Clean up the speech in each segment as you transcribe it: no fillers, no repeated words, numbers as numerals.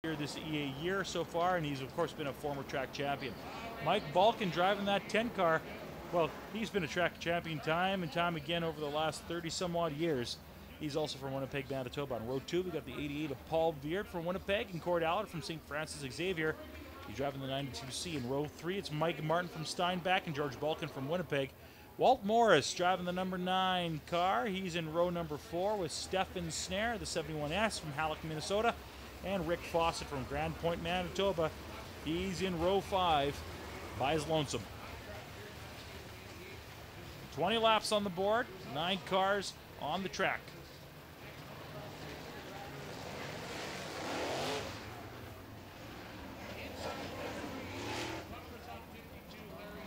here this EA year so far, and he's of course been a former track champion. Mike Balkin driving that 10 car. Well, he's been a track champion time and time again over the last 30 some odd years. He's also from Winnipeg, Manitoba. On row 2, we got the 88 of Paul Veert from Winnipeg and Cord Allard from St. Francis Xavier. He's driving the 92C. In row 3, it's Mike Martin from Steinbach and George Balkin from Winnipeg. Walt Morris driving the number 9 car. He's in row number 4 with Stefan Snare, the 71S from Halleck, Minnesota, and Rick Fawcett from Grand Point, Manitoba. He's in row 5 by his lonesome. 20 laps on the board, 9 cars on the track.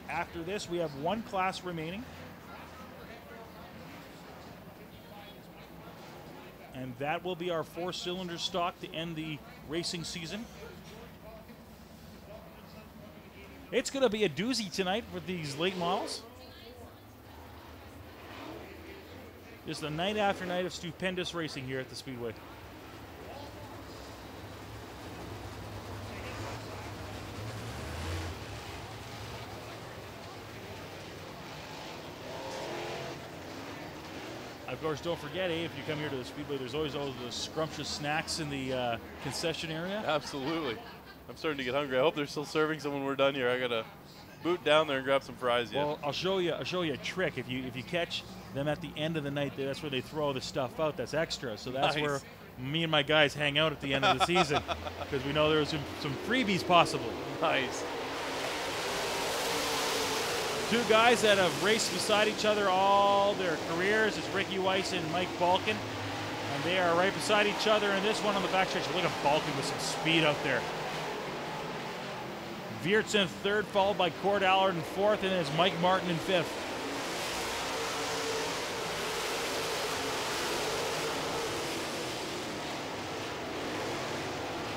After this, we have one class remaining. And that will be our 4-cylinder stock to end the racing season. It's going to be a doozy tonight with these late models. Just a night after night of stupendous racing here at the Speedway. Of course, don't forget, if you come here to the Speedway, there's always all the scrumptious snacks in the concession area. Absolutely. I'm starting to get hungry. I hope they're still serving some when we're done here. I gotta boot down there and grab some fries. Well, I'll show you a trick. If you catch them at the end of the night, that's where they throw all the stuff out that's extra. So that's Nice. where me and my guys hang out at the end of the season, because we know there's some freebies possible. Nice. Two guys that have raced beside each other all their careers. It's Ricky Weiss and Mike Balkin. And they are right beside each other in this one on the backstretch. Look at Balkin with some speed out there. Veert's in 3rd, followed by Cord Allard in 4th, and then it's Mike Martin in 5th.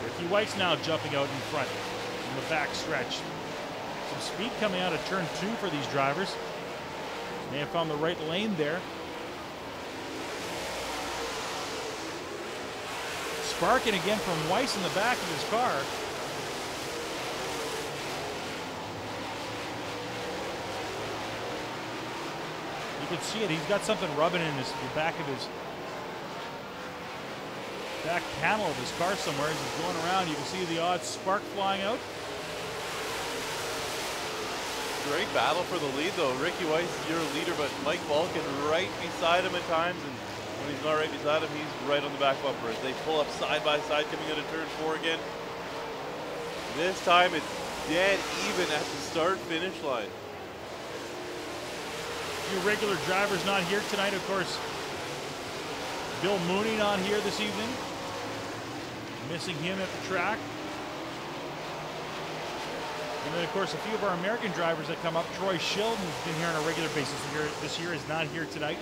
Ricky Weiss now jumping out in front in the backstretch. Some speed coming out of turn 2 for these drivers. May have found the right lane there. Sparking again from Weiss in the back of his car. You can see it. He's got something rubbing in the back of his back panel of his car somewhere as he's going around. You can see the odd spark flying out. Great battle for the lead, though. Ricky Weiss, your leader, but Mike Balkin right beside him at times, and when he's not right beside him, he's right on the back bumper as they pull up side by side coming out of turn 4 again. This time it's dead even at the start-finish line. A few regular drivers not here tonight, of course. Bill Mooney not here this evening. Missing him at the track. And then, of course, a few of our American drivers that come up. Troy Shilton has been here on a regular basis this year, is not here tonight.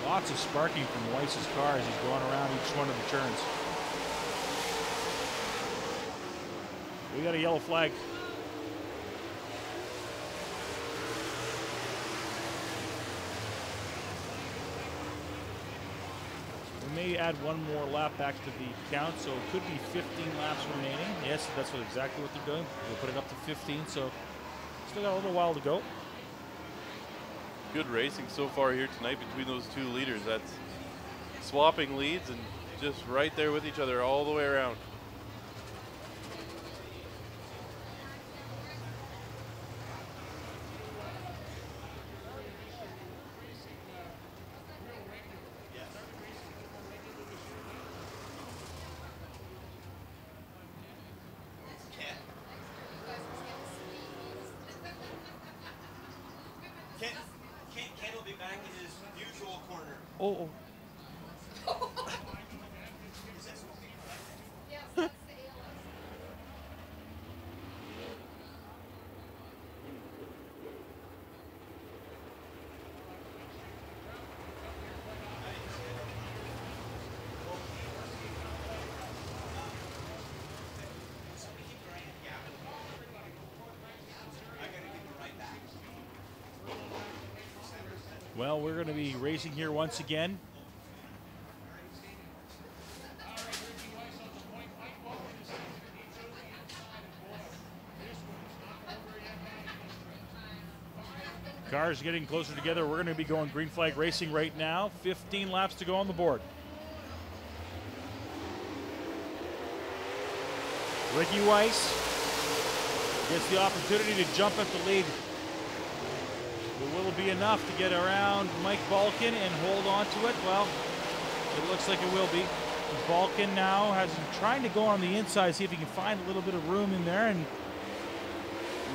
Lots of sparking from Weiss's car as he's going around each one of the turns. We got a yellow flag. We may add one more lap back to the count, so it could be 15 laps remaining. Yes, that's exactly what they're doing. We'll put it up to 15, so still got a little while to go. Good racing so far here tonight between those two leaders. That's swapping leads and just right there with each other all the way around. Ken will be back in his usual corner. Oh. Well, we're going to be racing here once again. Cars getting closer together. We're going to be going green flag racing right now. 15 laps to go on the board. Ricky Weiss gets the opportunity to jump at the lead. But will it be enough to get around Mike Balkin and hold on to it? Well, it looks like it will be. Balkin now has trying to go on the inside, see if he can find a little bit of room in there and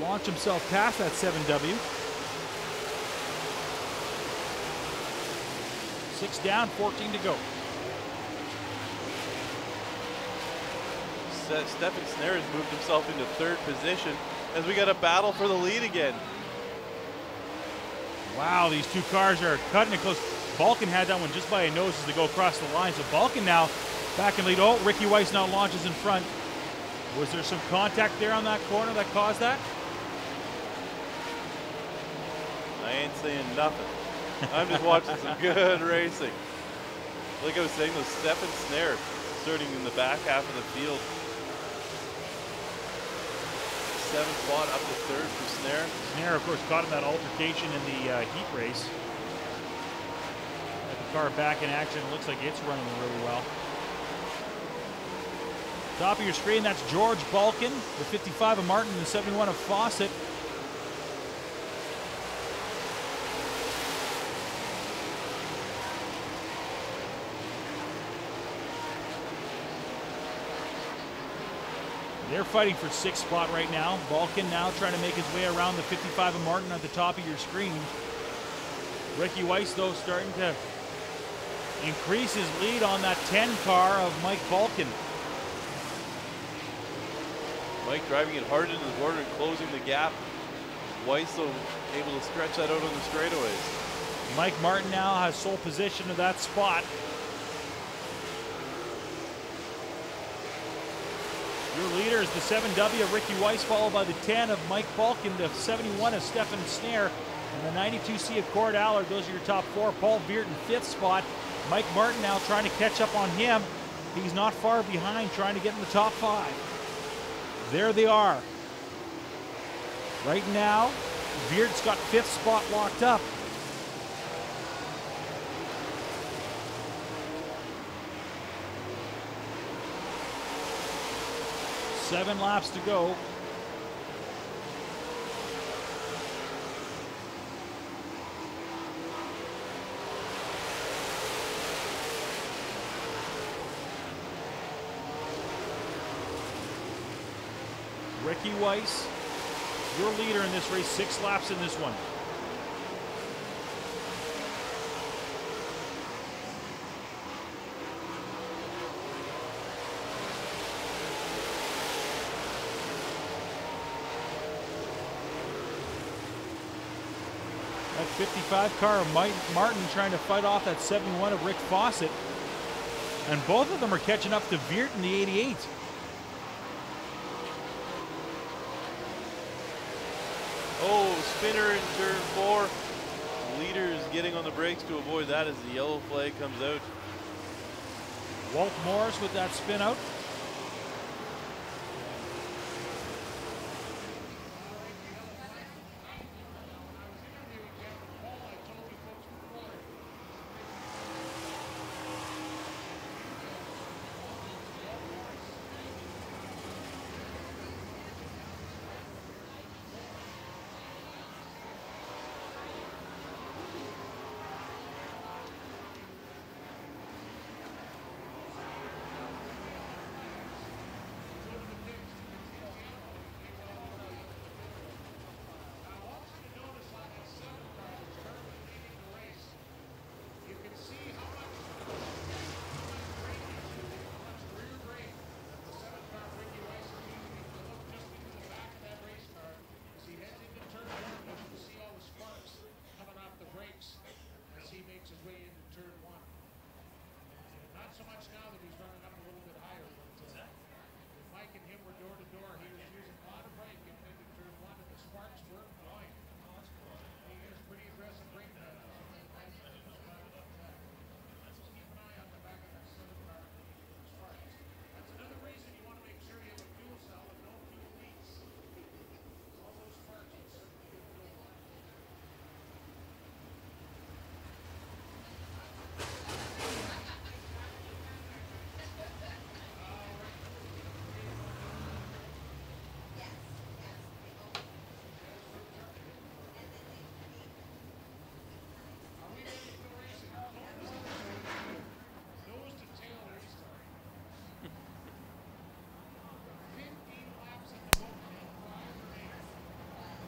launch himself past that 7W. 6 down, 14 to go. Stefan Snare has moved himself into 3rd position as we got a battle for the lead again. Wow, these two cars are cutting it close. Balkin had that one just by a nose as they go across the line. So Balkin now back in lead. Oh, Ricky Weiss now launches in front. Was there some contact there on that corner that caused that? I ain't saying nothing. I'm just watching some good racing. Like I was saying, those Stefan Snare starting in the back half of the field. 7th spot up to 3rd for Snare. Snare, of course, caught in that altercation in the heat race. Got the car back in action. It looks like it's running really well. Top of your screen, that's George Balkin, the 55 of Martin, the 71 of Fawcett. They're fighting for 6th spot right now. Balkin now trying to make his way around the 55 of Martin at the top of your screen. Ricky Weiss, though, starting to increase his lead on that 10 car of Mike Balkin. Mike driving it hard into the border and closing the gap. Weiss, though, able to stretch that out on the straightaways. Mike Martin now has sole position of that spot. Your leader is the 7W of Ricky Weiss, followed by the 10 of Mike Balkin, the 71 of Stefan Snare, and the 92C of Cord Allard. Those are your top 4. Paul Beert in 5th spot. Mike Martin now trying to catch up on him. He's not far behind, trying to get in the top 5. There they are. Right now, Beert's got 5th spot locked up. Seven laps to go. Ricky Weiss, your leader in this race, 6 laps in this one. That 55 car of Mike Martin trying to fight off that 71 of Rick Fawcett. And both of them are catching up to Beert in the 88. Oh, spinner in turn 4. Leaders getting on the brakes to avoid that as the yellow flag comes out. Walt Morris with that spin out.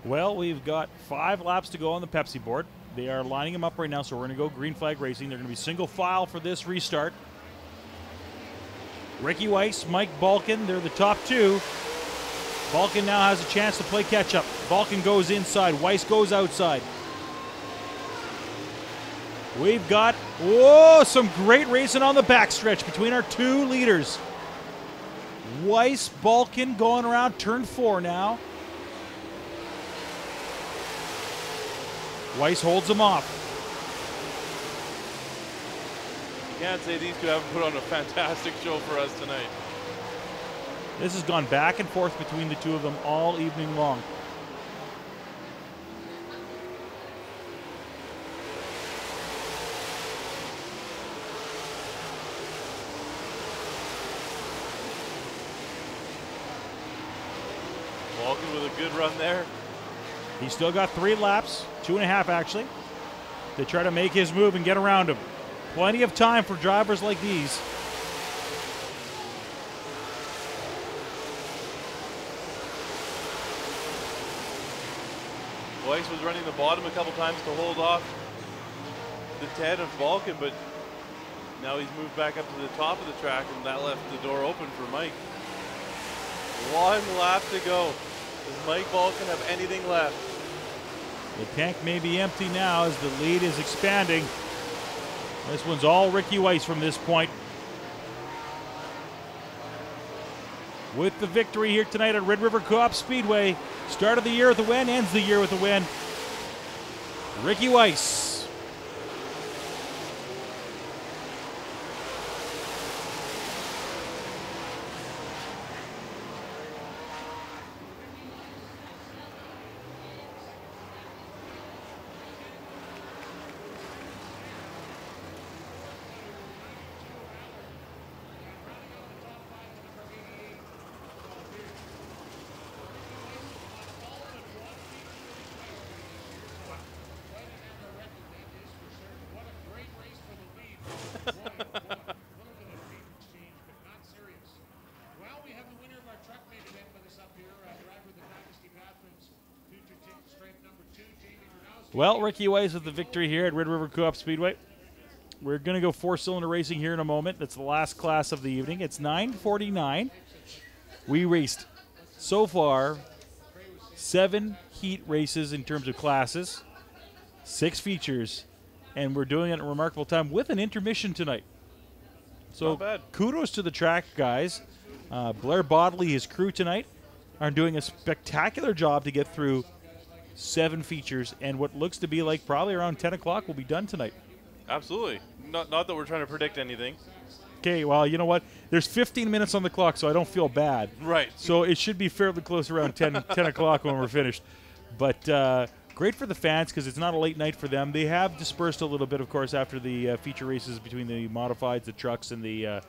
Well, we've got 5 laps to go on the Pepsi board. They are lining them up right now, so we're going to go green flag racing. They're going to be single file for this restart. Ricky Weiss, Mike Balkin, they're the top 2. Balkin now has a chance to play catch-up. Balkin goes inside. Weiss goes outside. We've got, some great racing on the backstretch between our 2 leaders. Weiss, Balkin going around turn 4 now. Weiss holds him off. You can't say these two haven't put on a fantastic show for us tonight. This has gone back and forth between the 2 of them all evening long. Balkin with a good run there. He's still got 3 laps, 2.5 actually, to try to make his move and get around him. Plenty of time for drivers like these. Weiss was running the bottom a couple times to hold off the 10 of Balkin, but now he's moved back up to the top of the track, and that left the door open for Mike. 1 lap to go. Does Mike Balkin have anything left? The tank may be empty now as the lead is expanding. This one's all Ricky Weiss from this point. With the victory here tonight at Red River Co-op Speedway. Start of the year with a win, ends the year with a win. Ricky Weiss. Well, Ricky Weiss with the victory here at Red River Co-op Speedway. We're going to go 4-cylinder racing here in a moment. That's the last class of the evening. It's 9:49. We raced so far 7 heat races in terms of classes, 6 features, and we're doing it in a remarkable time with an intermission tonight. So Not bad. Kudos to the track guys. Blair Bodley, his crew tonight, are doing a spectacular job to get through 7 features, and what looks to be like probably around 10 o'clock will be done tonight. Absolutely. Not that we're trying to predict anything. Okay, well, you know what? There's 15 minutes on the clock, so I don't feel bad. Right. So it should be fairly close around 10 o'clock when we're finished. But great for the fans because it's not a late night for them. They have dispersed a little bit, of course, after the feature races between the modifieds, the trucks, and the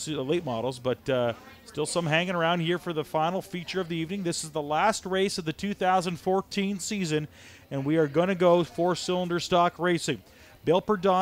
late models, but still some hanging around here for the final feature of the evening. This is the last race of the 2014 season, and we are going to go 4-cylinder stock racing. Bill Perdon